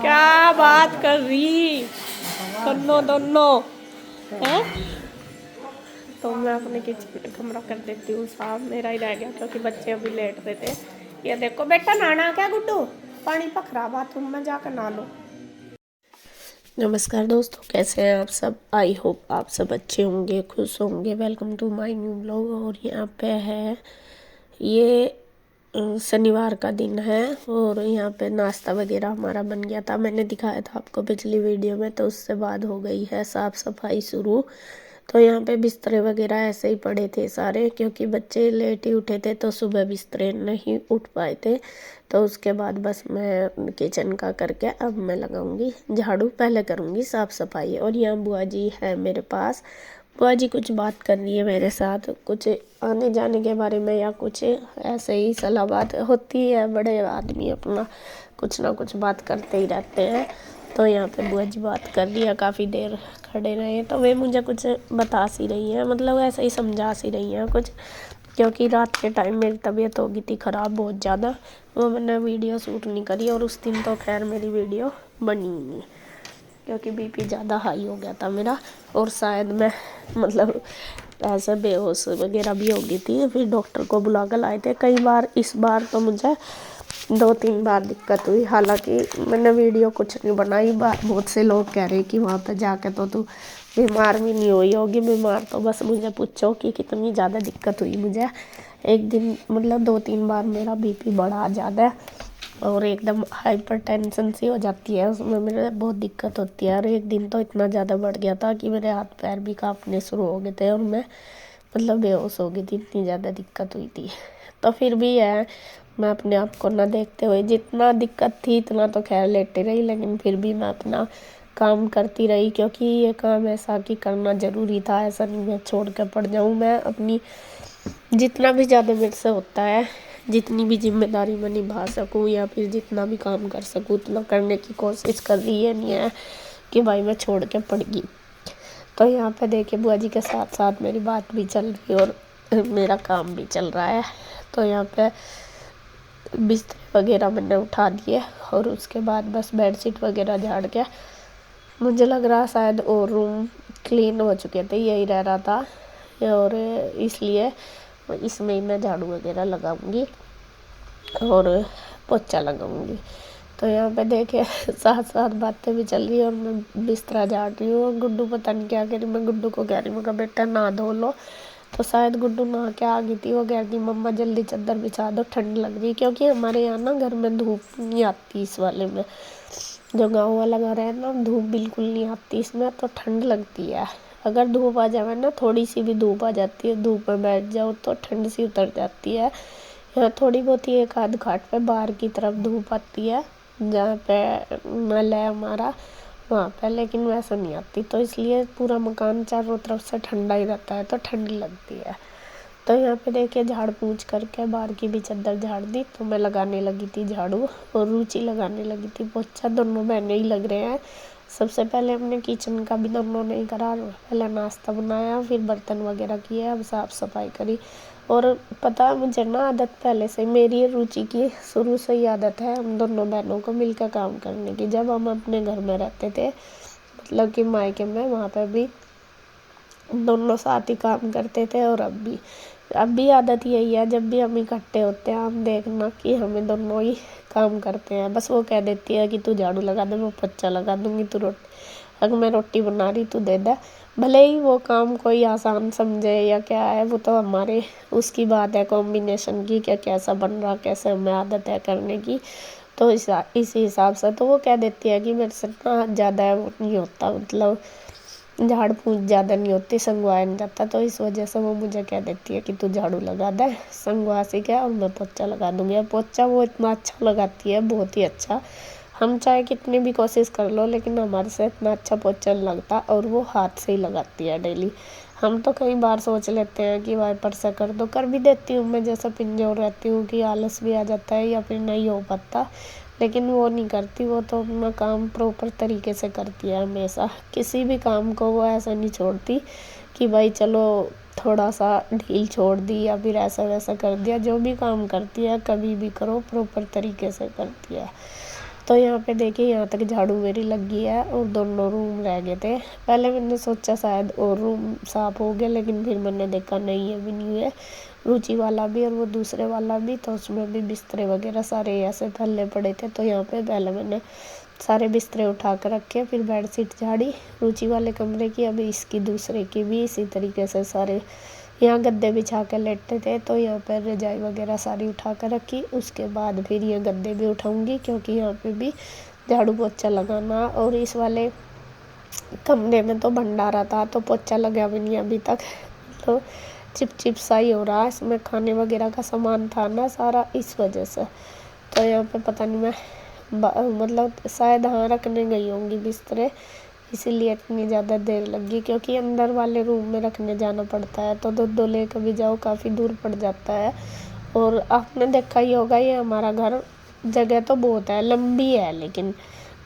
क्या बात कर रही दोनों हैं। तो मैं अपने किचन में कमरा कर देती हूँ साफ, मेरा ही रह गया क्योंकि बच्चे अभी लेट रहे थे। ये देखो बेटा, नहाना क्या गुड्डू, पानी पखरा बाथरूम में जाकर नहा लो। नमस्कार दोस्तों, कैसे हैं आप सब। आई होप आप सब अच्छे होंगे, खुश होंगे। Welcome to my new blog. और यहाँ पे है ये शनिवार का दिन है और यहाँ पे नाश्ता वगैरह हमारा बन गया था। मैंने दिखाया था आपको पिछली वीडियो में, तो उससे बाद हो गई है साफ़ सफाई शुरू। तो यहाँ पे बिस्तरे वगैरह ऐसे ही पड़े थे सारे, क्योंकि बच्चे लेट ही उठे थे तो सुबह बिस्तरे नहीं उठ पाए थे। तो उसके बाद बस मैं किचन का करके अब मैं लगाऊंगी झाड़ू, पहले करूँगी साफ़ सफाई। और यहाँ बुआ जी है मेरे पास। बुआ जी कुछ बात कर रही है मेरे साथ, कुछ आने जाने के बारे में या कुछ ऐसे ही सलाह बात होती है। बड़े आदमी अपना कुछ ना कुछ बात करते ही रहते हैं। तो यहाँ पे बुआ जी बात कर रही है, काफ़ी देर खड़े रहे। तो वे मुझे कुछ बता सी रही हैं, मतलब ऐसे ही समझा सी रही हैं कुछ, क्योंकि रात के टाइम मेरी तबीयत हो गई थी ख़राब बहुत ज़्यादा। वो मैंने वीडियो शूट नहीं करी और उस दिन तो खैर मेरी वीडियो बनी ही नहीं, क्योंकि बीपी ज़्यादा हाई हो गया था मेरा। और शायद मैं मतलब ऐसे बेहोश वगैरह भी हो गई थी। फिर डॉक्टर को बुला कर लाए थे कई बार। इस बार तो मुझे 2-3 बार दिक्कत हुई। हालांकि मैंने वीडियो कुछ नहीं बनाई। बहुत से लोग कह रहे कि वहाँ पे जाके तो तू बीमार भी नहीं हुई होगी। बीमार तो बस मुझे पूछो कि कितनी ज़्यादा दिक्कत हुई मुझे। एक दिन मतलब 2-3 बार मेरा बीपी बढ़ा ज़्यादा और एकदम हाइपर टेंशन सी हो जाती है, उसमें मेरे बहुत दिक्कत होती है। और एक दिन तो इतना ज़्यादा बढ़ गया था कि मेरे हाथ पैर भी कांपने शुरू हो गए थे और मैं मतलब बेहोश हो गई थी, इतनी ज़्यादा दिक्कत हुई थी। तो फिर भी है, मैं अपने आप को ना देखते हुए, जितना दिक्कत थी इतना तो खैर लेटे रही, लेकिन फिर भी मैं अपना काम करती रही, क्योंकि ये काम ऐसा कि करना ज़रूरी था। ऐसा नहीं मैं छोड़ कर पड़ जाऊँ। मैं अपनी जितना भी ज़्यादा मेरे से होता है, जितनी भी जिम्मेदारी मैं निभा सकूँ या फिर जितना भी काम कर सकूँ उतना करने की कोशिश कर रही है। नहीं है कि भाई मैं छोड़ के पड़ गई। तो यहाँ पे देखिए बुआ जी के साथ साथ मेरी बात भी चल रही है और मेरा काम भी चल रहा है। तो यहाँ पे बिस्तर वगैरह मैंने उठा दिए और उसके बाद बस बेडशीट वगैरह झाड़ के, मुझे लग रहा शायद और रूम क्लीन हो चुके थे, यही रह रहा था। और इसलिए इसमें ही मैं झाड़ू वगैरह लगाऊंगी और पोछा लगाऊंगी। तो यहाँ पे देखे साथ साथ बातें भी चल रही है और मैं बिस्तरा झाड़ रही हूँ। गुड्डू पता नहीं क्या कह रही, मैं गुड्डू को कह रही हूँ बेटा नहा धो लो। तो शायद गुड्डू नहा के आ गई थी। वो कह रही मम्मा जल्दी चादर बिछा दो, ठंड लग रही, क्योंकि हमारे यहाँ ना घर में धूप नहीं आती। इस वाले में जो गाँव वाला घर है ना, धूप बिल्कुल नहीं आती इसमें, तो ठंड लगती है। अगर धूप आ जाए ना, थोड़ी सी भी धूप आ जाती है, धूप में बैठ जाओ तो ठंड सी उतर जाती है। यहाँ थोड़ी बहुत ही एक आध घाट पे बाहर की तरफ धूप आती है, जहाँ पे नल है हमारा वहाँ पे, लेकिन वैसा नहीं आती। तो इसलिए पूरा मकान चारों तरफ से ठंडा ही रहता है, तो ठंडी लगती है। तो यहाँ पे देखिए झाड़ पूछ करके बाहर की भी चादर झाड़ दी। तो मैं लगाने लगी थी झाड़ू और रुचि लगाने लगी थी पोछा। दोनों बहने ही लग रहे हैं। सबसे पहले हमने किचन का भी दोनों ने करा, पहले नाश्ता बनाया, फिर बर्तन वगैरह किए, अब साफ़ सफाई करी। और पता है मुझे ना आदत पहले से, मेरी रुचि की शुरू से ही आदत है हम दोनों बहनों को मिलकर काम करने की। जब हम अपने घर में रहते थे, मतलब कि मायके में, वहाँ पर भी दोनों साथ ही काम करते थे। और अब भी आदत यही है, जब भी हम इकट्ठे होते हैं हम देखना कि हमें दोनों ही काम करते हैं। बस वो कह देती है कि तू झाड़ू लगा दे, मैं पोछा लगा दूंगी, तू रोटी, अगर मैं रोटी बना रही तू दे दे। भले ही वो काम कोई आसान समझे या क्या है, वो तो हमारे उसकी बात है कॉम्बिनेशन की, क्या कैसा बन रहा, कैसे हमें आदत है करने की। तो इस हिसाब से तो वो कह देती है कि मेरे से ना ज़्यादा वो नहीं होता, मतलब झाड़ फूँक ज़्यादा नहीं होती, संगवाया नहीं जाता। तो इस वजह से वो मुझे कह देती है कि तू झाड़ू लगा दे, संगवा सी क्या, और मैं पोछा लगा दूंगी। और पोछा वो इतना अच्छा लगाती है, बहुत ही अच्छा। हम चाहे कितनी भी कोशिश कर लो, लेकिन हमारे से इतना अच्छा पोछा नहीं लगता। और वो हाथ से ही लगाती है डेली। हम तो कई बार सोच लेते हैं कि वाइपर से कर दो, कर भी देती हूँ मैं, जैसे पिंजौर रहती हूँ कि आलस भी आ जाता है या फिर नहीं हो पाता, लेकिन वो नहीं करती। वो तो अपना काम प्रॉपर तरीके से करती है हमेशा। किसी भी काम को वो ऐसा नहीं छोड़ती कि भाई चलो थोड़ा सा ढील छोड़ दी या फिर ऐसा वैसा कर दिया। जो भी काम करती है कभी भी करो प्रॉपर तरीके से करती है। तो यहाँ पे देखिए यहाँ तक झाड़ू मेरी लग गई है और दोनों रूम रह गए थे। पहले मैंने सोचा शायद और रूम साफ हो गया, लेकिन फिर मैंने देखा नहीं है भी नहीं है, रुचि वाला भी और वो दूसरे वाला भी, तो उसमें भी बिस्तरे वगैरह सारे ऐसे फैले पड़े थे। तो यहाँ पे पहले मैंने सारे बिस्तरे उठा कर रखे, फिर बेडशीट झाड़ी रुचि वाले कमरे की, अभी इसकी दूसरे की भी इसी तरीके से सारे। यहाँ गद्दे बिछा कर लेटते थे, तो यहाँ पर रजाई वगैरह सारी उठा कर रखी। उसके बाद फिर ये गद्दे भी उठाऊंगी, क्योंकि यहाँ पे भी झाड़ू पोछा लगाना। और इस वाले कमरे में तो भंडारा था, तो पोछा लगा भी नहीं अभी तक, तो चिप सा ही हो रहा है। इसमें खाने वगैरह का सामान था ना सारा, इस वजह से। तो यहाँ पे पता नहीं मैं मतलब शायद हाँ रखने गई होंगी बिस्तरे, इसीलिए इतनी ज़्यादा देर लगी, क्योंकि अंदर वाले रूम में रखने जाना पड़ता है, तो दो ले कभी जाओ काफ़ी दूर पड़ जाता है। और आपने देखा ही होगा, ये हमारा घर जगह तो बहुत है, लंबी है, लेकिन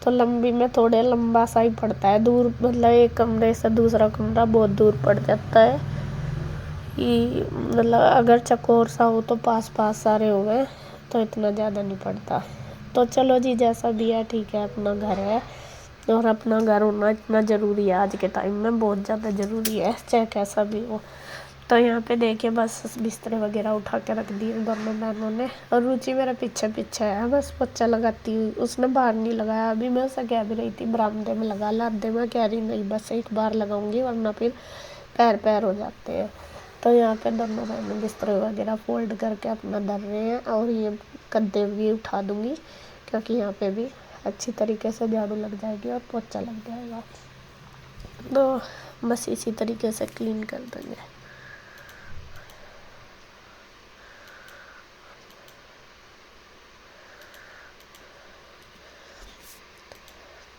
तो लंबी में थोड़े लंबा सा ही पड़ता है, दूर मतलब एक कमरे से दूसरा कमरा बहुत दूर पड़ जाता है। ये मतलब अगर चकोर सा हो तो पास पास सारे हो गए तो इतना ज़्यादा नहीं पड़ता। तो चलो जी, जैसा भी है ठीक है, अपना घर है और अपना घर होना इतना ज़रूरी है आज के टाइम में, बहुत ज़्यादा ज़रूरी है, चाहे कैसा भी हो। तो यहाँ पे देखिए बस बिस्तरे वगैरह उठा के रख दिए दोनों बहनों ने, और रुचि मेरे पीछे पीछे है बस पोछा लगाती हुई। उसने बाहर नहीं लगाया, अभी मैं उसे कह भी रही थी बरामदे में लगा ला दे, मैं कह रही नहीं बस एक बार लगाऊंगी वरना फिर पैर हो जाते हैं। तो यहाँ पे दोनों बहनें बिस्तरे वगैरह फोल्ड करके अपना धर रहे हैं, और ये गद्दे भी उठा दूंगी, क्योंकि यहाँ पे भी अच्छी तरीके से झाड़ू लग जाएगी और पोछा लग जाएगा। तो बस इसी तरीके से क्लीन कर देंगे।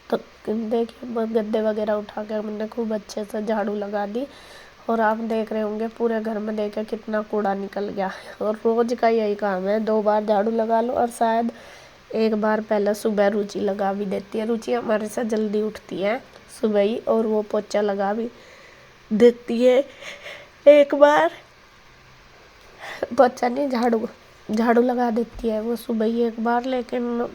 तो देखिए गद्दे वगैरह उठा कर मैंने खूब अच्छे से झाड़ू लगा दी, और आप देख रहे होंगे पूरे घर में देखे कितना कूड़ा निकल गया। और रोज का यही काम है, 2 बार झाड़ू लगा लो, और शायद एक बार पहले सुबह रुचि लगा भी देती है। रुचि हमारे से जल्दी उठती है सुबह ही, और वो पोछा लगा भी देती है। एक बार पोछा नहीं, झाड़ू लगा देती है वो सुबह ही एक बार, लेकिन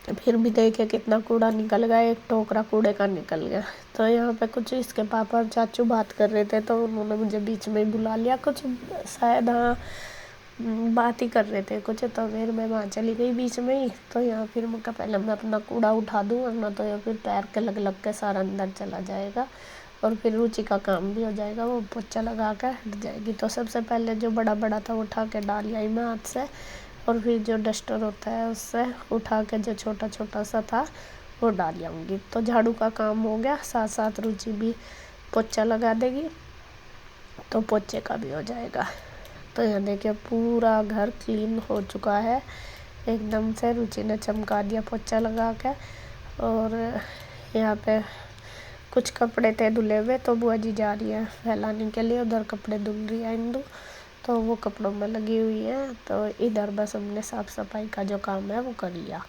फिर भी देखे कितना कूड़ा निकल गया, एक टोकरा कूड़े का निकल गया। तो यहाँ पे कुछ इसके पापा और चाचू बात कर रहे थे, तो उन्होंने मुझे बीच में ही बुला लिया, कुछ शायद हाँ बात ही कर रहे थे कुछ, तो फिर मैं वहाँ चली गई बीच में ही। तो यहाँ फिर मैं पहले मैं अपना कूड़ा उठा दूँ, वरना तो यहाँ फिर पैर के लग के सारा अंदर चला जाएगा, और फिर रुचि का काम भी हो जाएगा, वो पोछा लगा कर हट जाएगी। तो सबसे पहले जो बड़ा था उठा के डाल आई मैं हाथ से, और फिर जो डस्टर होता है उससे उठा के जो छोटा सा था वो डाल आऊँगी। तो झाड़ू का काम हो गया, साथ साथ रुचि भी पोछा लगा देगी, तो पोछे का भी हो जाएगा। तो यहाँ देखिए पूरा घर क्लीन हो चुका है एकदम से, रुचि ने चमका दिया पोछा लगा के। और यहाँ पे कुछ कपड़े थे धुले हुए, तो बुआ जी जा रही है फैलाने के लिए, उधर कपड़े धुल रही है इंदु, तो वो कपड़ों में लगी हुई है। तो इधर बस हमने साफ़ सफाई का जो काम है वो कर लिया।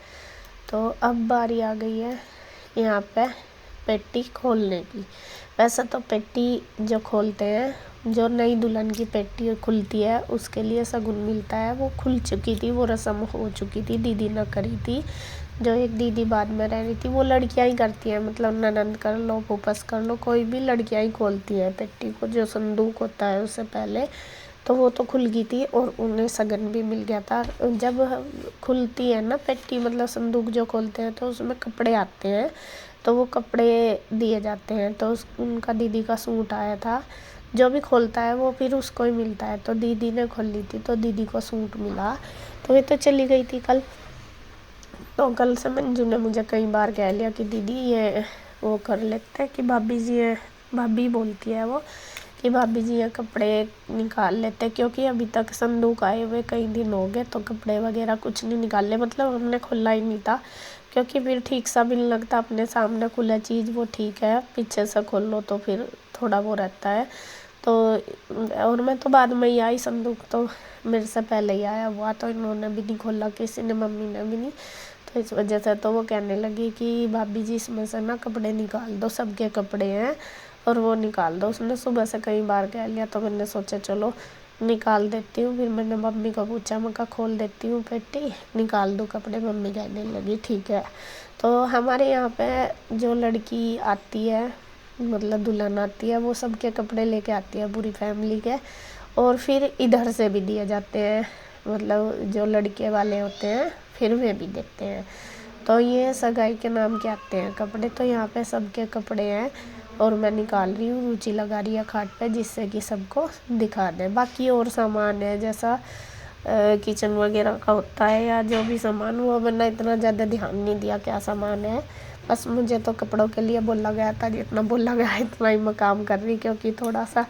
तो अब बारी आ गई है यहाँ पे पेटी खोलने की। वैसे तो पेटी जो खोलते हैं, जो नई दुल्हन की पेटी खुलती है उसके लिए शगुन मिलता है, वो खुल चुकी थी, वो रस्म हो चुकी थी, दीदी ने करी थी। जो एक दीदी बाद में रह रही थी, वो लड़कियां ही करती हैं, मतलब ननंद कर लो फूफस कर लो, कोई भी लड़कियां ही खोलती हैं पेटी को, जो संदूक होता है उससे पहले। तो वो तो खुल गई थी और उन्हें शगन भी मिल गया था। जब खुलती है ना पेटी, मतलब संदूक जो खोलते हैं, तो उसमें कपड़े आते हैं, तो वो कपड़े दिए जाते हैं। तो उनका दीदी का सूट आया था, जो भी खोलता है वो फिर उसको ही मिलता है। तो दीदी ने खोल ली थी, तो दीदी को सूट मिला। तो ये तो चली गई थी कल, तो कल से मंजू ने मुझे कई बार कह लिया कि दीदी ये वो कर लेते हैं, कि भाभी जी है, भाभी बोलती है वो, कि भाभी जी ये कपड़े निकाल लेते, क्योंकि अभी तक संदूक आए हुए कई दिन हो गए, तो कपड़े वगैरह कुछ नहीं निकाले, मतलब हमने खोला ही नहीं था, क्योंकि फिर ठीक सा भी नहीं लगता, अपने सामने खुला चीज़ वो ठीक है, पीछे से खोल लो तो फिर थोड़ा वो रहता है। तो और मैं तो बाद में ही आई, संदूक तो मेरे से पहले ही आया हुआ, तो इन्होंने भी नहीं खोला, किसी ने, मम्मी ने भी नहीं। तो इस वजह से तो वो कहने लगी कि भाभी जी इसमें से ना कपड़े निकाल दो, सबके कपड़े हैं और वो निकाल दो। उसने सुबह से कई बार कह लिया, तो मैंने सोचा चलो निकाल देती हूँ। फिर मैंने मम्मी को पूछा, मैं कहा खोल देती हूँ पेटी, निकाल दूँ कपड़े। मम्मी कहने लगी ठीक है। तो हमारे यहाँ पे जो लड़की आती है, मतलब दुल्हन आती है, वो सबके कपड़े लेके आती है पूरी फैमिली के, और फिर इधर से भी दिए जाते हैं, मतलब जो लड़के वाले होते हैं फिर वे भी देते हैं। तो ये सगाई के नाम के आते हैं कपड़े। तो यहाँ पे सबके कपड़े हैं और मैं निकाल रही हूँ, रुचि लगा रही है खाट पे जिससे कि सबको दिखा दे। बाकी और सामान है जैसा किचन वगैरह का होता है या जो भी सामान, वो मैंने इतना ज़्यादा ध्यान नहीं दिया क्या सामान है। बस मुझे तो कपड़ों के लिए बोला गया था, जितना बोला गया इतना ही मैं काम कर रही, क्योंकि थोड़ा सा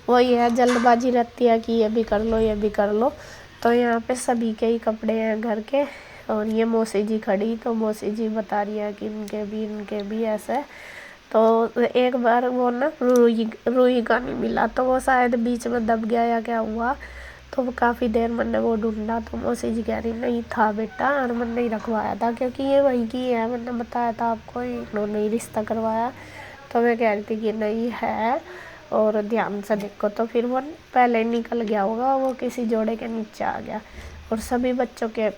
वही है, जल्दबाजी रहती है कि ये भी कर लो ये भी कर लो। तो यहाँ पे सभी के ही कपड़े हैं घर के। और ये मौसी जी खड़ी, तो मौसी जी बता रही है कि इनके भी ऐसे। तो एक बार वो ना रूही का नहीं मिला, तो वो शायद बीच में दब गया या क्या हुआ। तो वो काफ़ी देर मैंने वो ढूंढा, तो मौसी जी कह रही नहीं था बेटा, और मैंने ही रखवाया था, क्योंकि ये वही की है, मैंने बताया था आपको, इन्होंने ही रिश्ता करवाया। तो मैं कह रही थी कि नहीं है, और ध्यान से देखो। तो फिर वो पहले निकल गया होगा, वो किसी जोड़े के नीचे आ गया। और सभी बच्चों के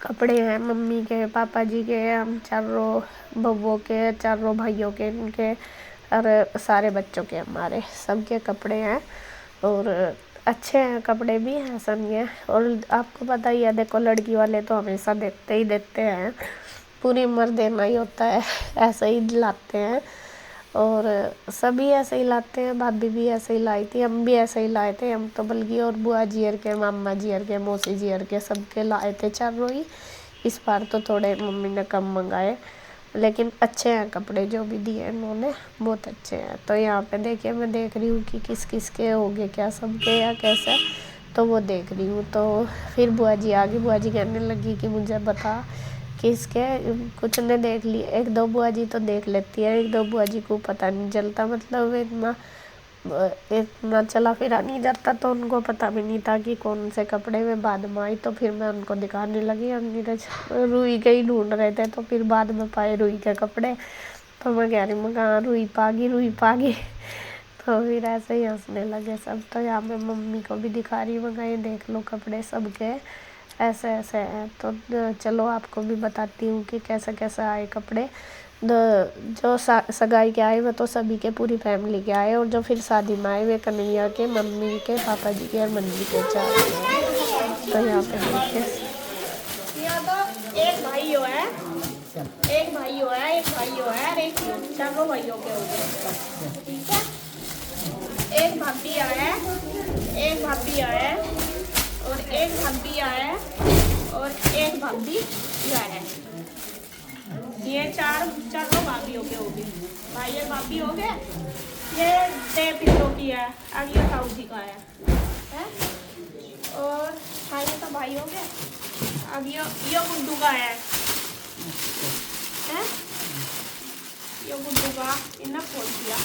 कपड़े हैं, मम्मी के, पापा जी के, हम चारों बब्बों के, चारों भाइयों के, इनके, और सारे बच्चों के, हमारे सबके कपड़े हैं। और अच्छे हैं कपड़े भी, ऐसा नहीं है। और आपको पता ही है, देखो लड़की वाले तो हमेशा देते ही देते हैं, पूरी उम्र देना ही होता है, ऐसे ही लाते हैं। और सभी ऐसे ही लाते हैं, भाभी भी ऐसे ही लाई थी, हम भी ऐसे ही लाए थे। हम तो बल्कि और बुआ जी के, मामा जी के, मौसी जी के, सबके लाए थे चारों ही। इस बार तो थोड़े मम्मी ने कम मंगाए, लेकिन अच्छे हैं कपड़े जो भी दिए इन्होंने, बहुत अच्छे हैं। तो यहाँ पे देखिए, मैं देख रही हूँ कि किस किस के हो गए, क्या सबके या कैसे, तो वो देख रही हूँ। तो फिर बुआ जी आ गई, बुआ जी कहने लगी कि मुझे बता किसके। कुछ ने देख ली, एक दो बुआ जी तो देख लेती है, एक दो बुआ जी को पता नहीं चलता, मतलब इतना चला फिरा नहीं जाता, तो उनको पता भी नहीं था कि कौन से कपड़े में। बाद में आई तो फिर मैं उनको दिखाने लगी, हम नीरज रूही के ही ढूंढ रहे थे, तो फिर बाद में पाए रूही के कपड़े। तो मैं कह रही, मैं कहाँ रूही पागी, रूही पागी। तो फिर ऐसे ही हंसने लगे सब। तो यहाँ मैं मम्मी को भी दिखा रही हूँ, मैं ये देख लो कपड़े सबके ऐसे ऐसे हैं। तो चलो आपको भी बताती हूँ कि कैसे कैसे आए कपड़े। जो सगाई के आए वो तो सभी के, पूरी फैमिली के आए, और जो फिर शादी में आए वे कन्हैया के, मम्मी के, पापा जी के और मम्मी के चार। तो यहाँ पे देखिए, यहाँ तो एक भाई हो है, एक भाई हो है, एक भाई हो है, और एक चारों भाइयों के हो गए, ठीक है। एक भाभी आया, एक भाभी आया, और एक भाभी आया, और एक भाभी आया। ये चारों भाभी हो गए, भाई और भाभी हो गए। ये देव पितरों की है, अब ये ताऊ जी का है? और भाई तो भाई हो गए। अब ये गुड्डू का है? ये गुड्डू का इन्हें खोल दिया।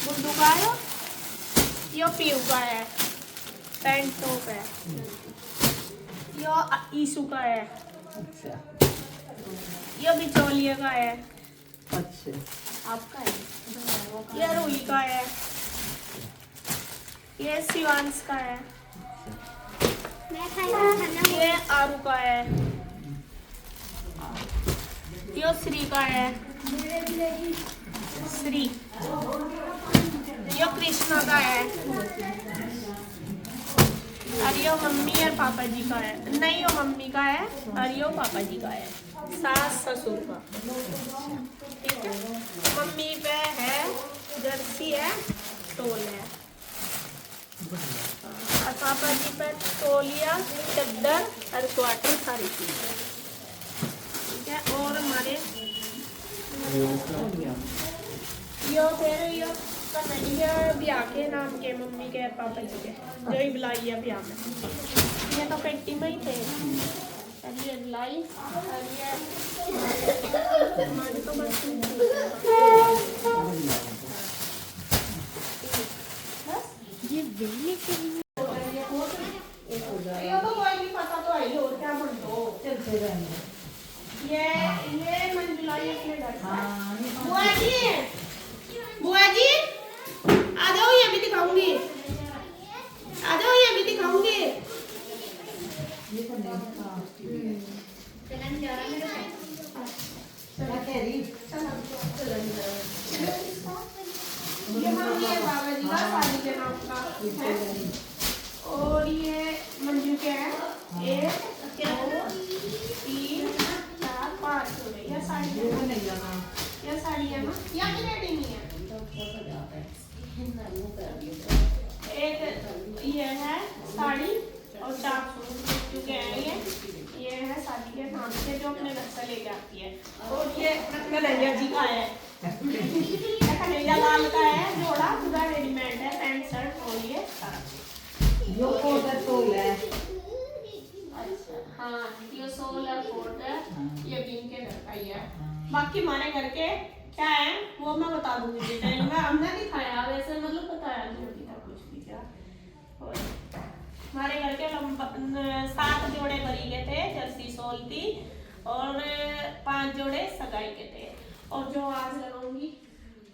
गुड्डू का है, यो पीयू का है, पैंट टॉप है। यो ईसू का है। अच्छा। यो बिचौलिया का है। अच्छा। आपका है? ये रूही का है। ये शिवांश का है। ये आरू का है। यो श्री का है। श्री। यो कृष्णा का है। और यो मम्मी और पापा जी का है। नहीं, यो मम्मी का है और यो पापा जी का है, सास ससुर का। ठीक है। मम्मी पे है जर्सी है, टोल है, और पापा जी पे तौलिया, चद्दर और क्वार्टर सारी चीज है। ठीक है। और हमारे यो फिर यो कन्हैया ब्याह के नाम के, मम्मी के पापा जी के, जो ही बुलाई है ब्याह में। ये तो पेटी में ही थे, और ये बुलाई, और ये हमारे तो बस ये बिल्ली के लिए ये तो कोई नहीं पता, तो आई और क्या बन दो चलते रहेंगे। ये मंजुला ये अपने घर से बुआ जी बुआ जी आ जाओ, ये भी दिखाऊंगी, आ जाओ ये भी दिखाऊंगी। ये बाबा जी का शादी के नाम का है, और ये मंजू के है 1 2 3 4 5 जोड़े। यह साड़ी है, यह साड़ी है ना, या रेडी नहीं है। एक ये है साड़ी और 4 सूट चुके हैं। ये है शादी के नाम से जो अपने घर से लेके आती है। और ये कन्हैया जी का है, कन्हैया लाल का है जोड़ा, पूरा रेडीमेड है, पैंट शर्ट और ये सारा। अच्छा हाँ, ये सोल है, कोट है, ये भी इनके घर का ही है। बाकी हमारे घर के क्या है वो मैं बता दूंगी डिटेल में। हमने दिखाया वैसे, मतलब बताया नहीं अभी तक कुछ भी। क्या और हमारे घर के 7 जोड़े बरी के थे, जर्सी सोल थी, और 5 जोड़े सगाई के थे। और जो आज लगाऊंगी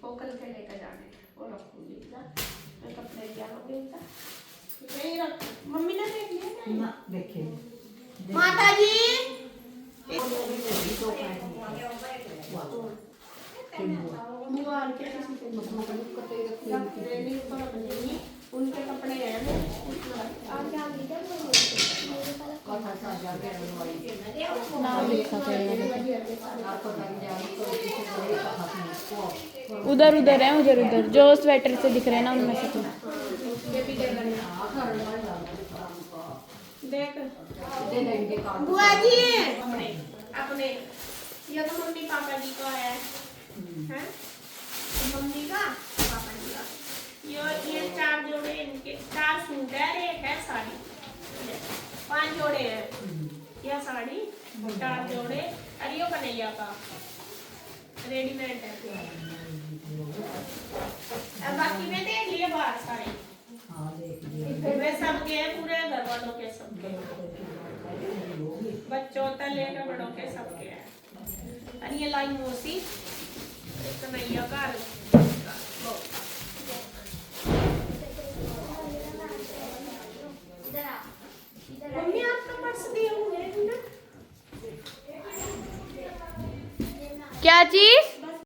वो कल के लेकर जाने, वो रखूंगी ना, मैं कपड़े क्या मम्मी ने देख लिया ना, देखे माता जी। उनके कपड़े हैं उधर उधर है, उधर उधर जो स्वेटर से दिख रहे हैं ना उनमें से तो। देख बुआ जी अपने ये तो मम्मी पापा जी का है, हैं? मम्मी का पापा जी का। ये 4 जोड़े इनके, 4 सूट है, एक है साड़ी, 5 जोड़े हैं। यह साड़ी 4 जोड़े, और ये कन्हैया का रेडीमेड है। अब बाकी में देख लिए बाहर सारे, वे सबके हैं, पूरे घर वालों के सबके, बच्चों तक लेकर बड़ों के सबके हैं। और ये लाई मोसी कन्हैया का। मम्मी आपका पर्स दिए हुए हैं ना? क्या चीज?